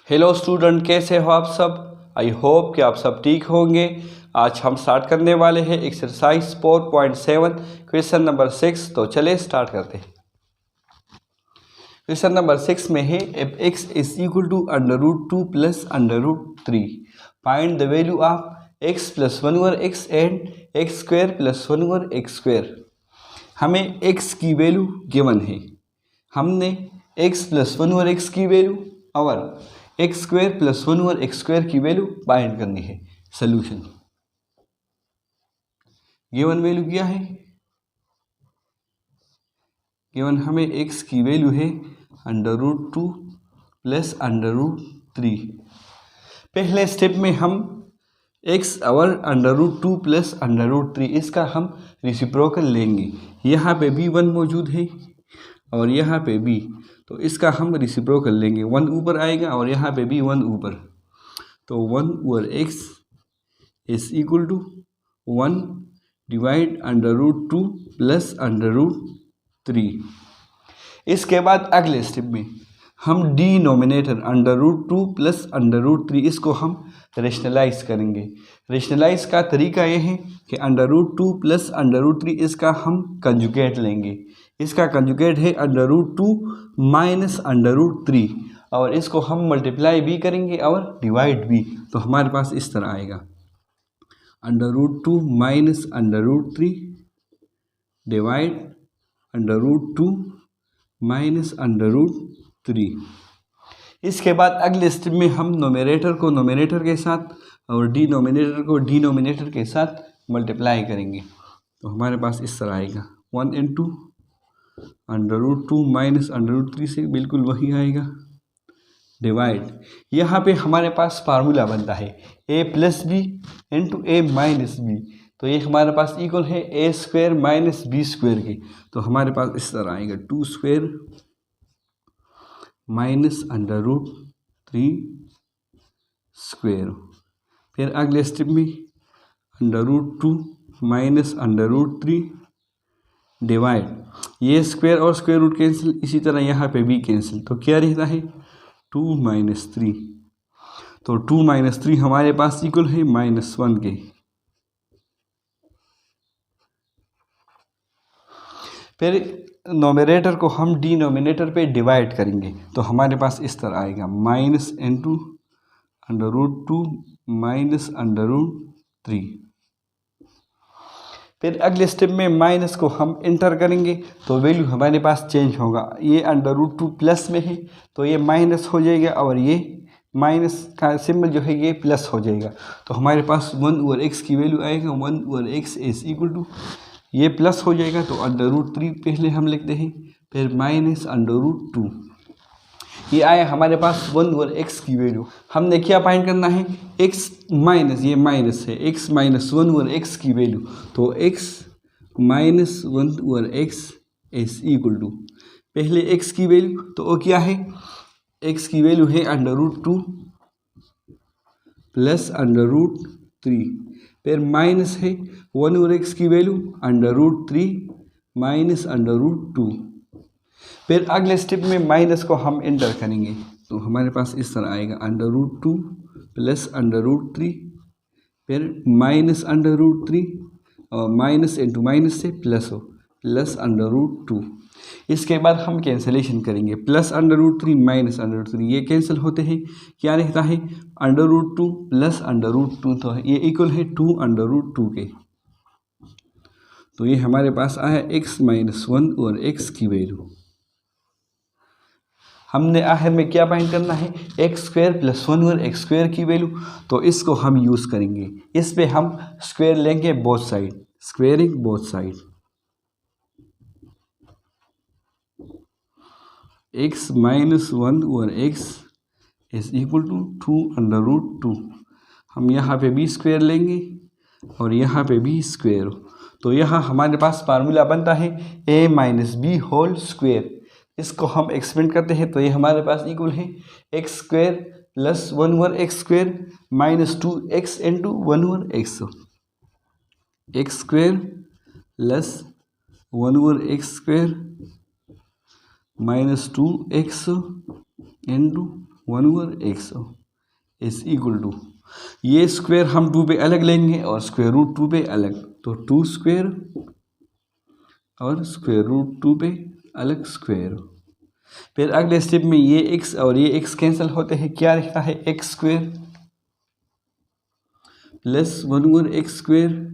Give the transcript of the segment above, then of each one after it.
Hello student, कैसे हो आप सब। आई होप कि आप सब ठीक होंगे। आज हम स्टार्ट करने वाले हैं एक्सरसाइज 4.7 क्वेश्चन नंबर 6। तो चले स्टार्ट करते हैं। क्वेश्चन नंबर 6 में है if x is equal to √2 plus √3 find the value of x plus 1 over x and x square plus 1 over x square. हमें x की वैल्यू गिवन है। हमने x प्लस 1 ओवर x की वैल्यू और x square plus 1 over x square की value find करनी है। सोल्यूशन गिवन वैल्यू क्या है? गिवन हमें x की वैल्यू है √2 प्लस √3। पहले स्टेप में हम x और √2 प्लस √3 इसका हम रेसिप्रोकल लेंगे। यहाँ पे भी 1 मौजूद है और यहाँ पे भी, तो इसका हम रेसिप्रोकल लेंगे। 1 ऊपर आएगा और यहाँ पे भी 1 ऊपर, तो 1 over x is equal to 1 divide √2 plus √3। इसके बाद अगले स्टेप में हम डिनोमिनेटर √2 प्लस √3 इसको हम रेशनलाइज करेंगे। रेशनलाइज का तरीका यह है कि √2 प्लस √3 इसका हम कंजुगेट लेंगे। इसका कंजुगेट है √2 माइनस √3 और इसको हम मल्टीप्लाई भी करेंगे और डिवाइड भी। तो हमारे पास इस तरह आएगा √2 माइनस √3 डिवाइड √2 माइनस √3। इसके बाद अगले स्टेप में हम नोमिनेटर को नोमिनेटर के साथ और डिनोमिनेटर को डिनोमिनेटर के साथ मल्टीप्लाई करेंगे। तो हमारे पास इस तरह आएगा 1 इंटू √2 माइनस √3 से बिल्कुल वही आएगा डिवाइड। यहाँ पे हमारे पास फार्मूला बनता है a plus b into a minus b. तो ये हमारे पास इक्वल है a square minus b square के। तो हमारे पास इस तरह आएगा 2 स्क्वायर माइनस √3 स्क्वायर। फिर अगले स्टेप में √2 माइनस √3 डिवाइड, ये स्क्वायर और स्क्वायर रूट कैंसिल, इसी तरह यहाँ पे भी कैंसिल। तो क्या रहता है 2 माइनस 3। तो 2 माइनस 3 हमारे पास इक्वल है -1 के। फिर नोमिनेटर को हम डिनोमिनेटर पे डिवाइड करेंगे। तो हमारे पास इस तरह आएगा माइनस इंटू √2 माइनस √3। फिर अगले स्टेप में माइनस को हम इंटर करेंगे तो वैल्यू हमारे पास चेंज होगा। ये √2 प्लस में है तो ये माइनस हो जाएगा और ये माइनस का सिंबल जो है ये प्लस हो जाएगा। तो हमारे पास 1 ओवर x की वैल्यू आएगा 1 over x is equal to, ये प्लस हो जाएगा तो √3 पहले हम लिखते हैं, फिर माइनस √2। ये आया हमारे पास 1 ओवर x की वैल्यू। हमने क्या फाइंड करना है x माइनस, ये माइनस है, x माइनस 1 ओवर x की वैल्यू। तो x minus 1 over x is equal to, पहले x की वैल्यू तो वो क्या है, x की वैल्यू है √2 प्लस √3, फिर माइनस है 1 ओवर x की वैल्यू √3 माइनस √2। फिर अगले स्टेप में माइनस को हम इंटर करेंगे तो हमारे पास इस तरह आएगा √2 प्लस √3, फिर माइनस √3 और माइनस इंटू माइनस से प्लस हो, प्लस √2। इसके बाद हम कैंसिलेशन करेंगे, प्लस √3 माइनस √3 ये कैंसिल होते हैं। क्या रहता है √2 प्लस √2, तो ये इक्वल है 2 √2 के। तो ये हमारे पास आया x माइनस 1 और x की वैल्यू। हमने आखिर में क्या फाइंड करना है एक्स स्क्वायर प्लस 1 और एक्स स्क्वायर की वैल्यू। तो इसको हम यूज़ करेंगे, इस पे हम स्क्वायर लेंगे both side, squaring both side. x minus 1 और x इज इक्वल टू 2 √2। हम यहाँ पे भी स्क्वायर लेंगे और यहाँ पे भी स्क्वायर। तो यहाँ हमारे पास फार्मूला बनता है a minus b whole square. इसको हम एक्सपेंड करते हैं तो ये हमारे पास इक्वल है x square plus 1 over x square minus 2x into 1 over x. X square plus 1 over x square minus 2x into 1/x is equal to, ये स्क्वायर हम 2 पे अलग लेंगे और स्क्वायर रूट 2 पे अलग, तो 2 स्क्वायर और स्क्वायर रूट 2 पे अलग स्क्वायर। फिर अगले स्टेप में ये x और ये x कैंसिल होते हैं, क्या रहता है x स्क्वायर प्लस 1/x²,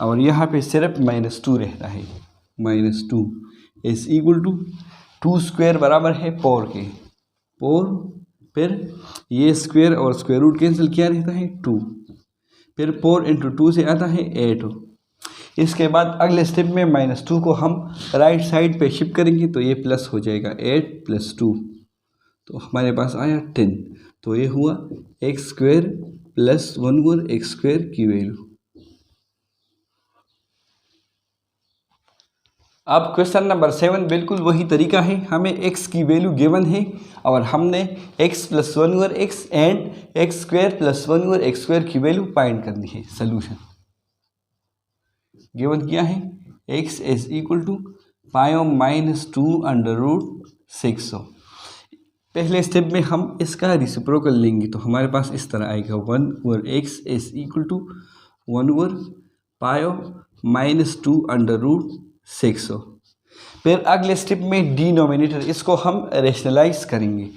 और यहाँ पे सिर्फ -2 रहता है, -2 इज इक्वल टू 2 स्क्वायर बराबर है 4 के, 4 फिर ये स्क्वायर और स्क्वायर रूट कैंसिल, क्या रहता है 2, फिर 4 इंटू 2 से आता है 8। इसके बाद अगले स्टेप में -2 को हम राइट साइड पे शिफ्ट करेंगे तो ये प्लस हो जाएगा, 8 + 2 तो हमारे पास आया 10। तो ये हुआ x² प्लस 1/x² की वैल्यू। अब क्वेश्चन नंबर 7 बिल्कुल वही तरीका है, हमें x की वैल्यू गिवन है और हमने x + 1/x and x² + 1/x² की वैल्यू फाइंड करनी है। सॉल्यूशन गिवन किया है, x इज इक्वल टू पायो -2√6। पहले स्टेप में हम इसका रेसिप्रोकल लेंगे तो हमारे पास इस तरह आएगा, 1/x इज इक्वल टू 1/पायो -2√6। फिर अगले स्टेप में डिनोमिनेटर इसको हम रेशनलाइज करेंगे,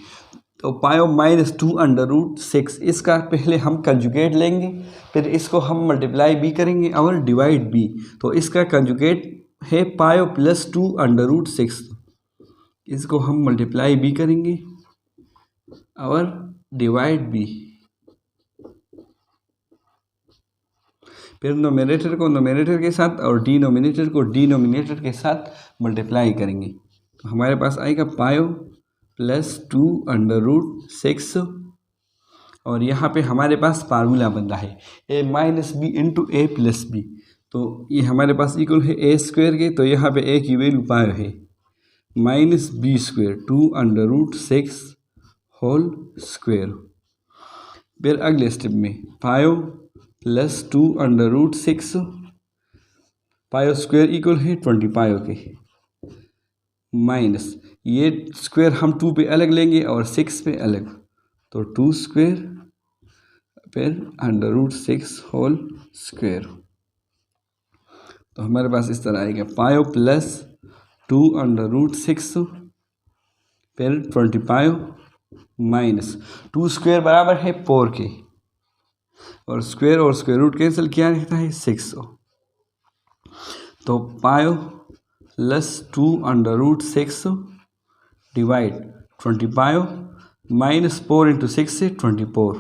तो पायो -2√6 इसका पहले हम कंजुगेट लेंगे, फिर इसको हम मल्टीप्लाई भी करेंगे और डिवाइड भी, तो इसका कंजुगेट है पायो प्लस 2√6, इसको हम मल्टीप्लाई भी करेंगे और डिवाइड भी, फिर नोमिनेटर को नोमिनेटर के साथ और डिनोमिनेटर को डिनोमिनेटर के साथ मल्टीप्लाई करेंगे, तो हमारे पास आएगा पायो प्लस 2√6, और यहाँ पे हमारे पास फार्मूला बन रहा है a - b into a + b, तो ये हमारे पास इक्वल है a² के, तो यहाँ पे a की वैल्यू पायो है -b², 2√6 होल स्क्वायर। फिर अगले स्टेप में पायो प्लस 2√6, पायो स्क्वायर इक्वल है 20 पायो के, माइनस ये स्क्वायर हम 2 पे अलग लेंगे और 6 पे अलग, तो 2 स्क्वायर फिर √6 होल स्क्वायर, तो हमारे पास इस तरह आएगा पायो प्लस 2√6 फिर 20 पायो माइनस 2 स्क्वायर बराबर है 4 के, और स्क्वायर रूट कैंसिल किया रहता है 6, तो पायो प्लस 2√6 डिवाइड 20 पायो -4 इंटू 6 से 24,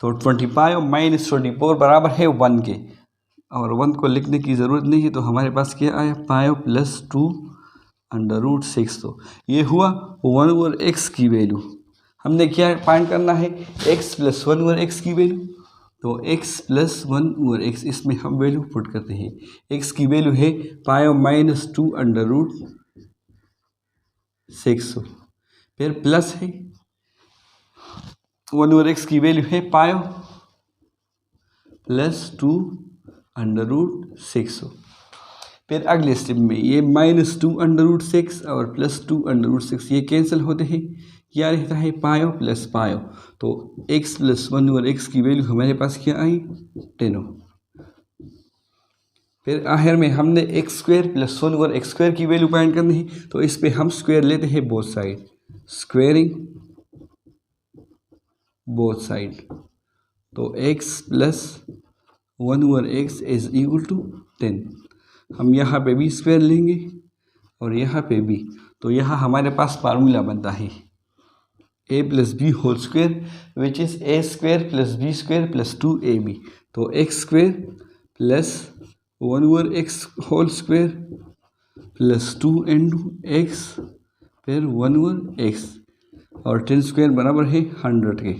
तो 20 पायो -24 बराबर है 1 के, और 1 को लिखने की ज़रूरत नहीं है, तो हमारे पास क्या आया पायो प्लस 2√6, तो ये हुआ 1/x की वैल्यू। हमने क्या फाइंड करना है, x + 1/x की वैल्यू, तो x + 1/x इसमें हम वैल्यू पुट करते हैं, x की वैल्यू है पायो -2√6, फिर प्लस है 1/x की वैल्यू है पायो प्लस 2√6। फिर अगले स्टेप में ये -2√6 और प्लस 2√6 ये कैंसिल होते हैं, क्या रहता है पायो प्लस पायो, तो x + 1/x की वैल्यू हमारे पास क्या आई 10। फिर आखिर में हमने x² + 1/x² की वैल्यू फाइंड करनी है, तो इस पे हम स्क्वायर लेते हैं both side, squaring both side, तो x + 1/x is equal to 10। हम यहाँ पे भी स्क्वायर लेंगे और यहाँ पे भी, तो यहाँ हमारे पास फार्मूला बनता है a + b whole square which is a² + b² + 2ab, तो x² + 1/x whole square plus 2 into x फिर 1/x, और 10 स्क्वायर बराबर है 100 के,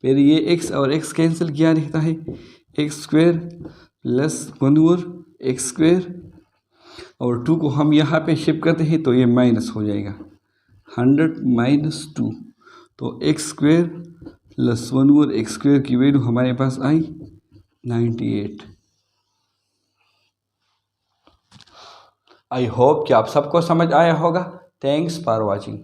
फिर ये x और x कैंसिल किया रहता है, x² + 1/x², और 2 को हम यहाँ पे शिफ्ट करते हैं तो ये माइनस हो जाएगा, 100 - 2, तो x² + 1/x² की वैल्यू हमारे पास आई 98। आई होप कि आप सबको समझ आया होगा। Thanks for watching.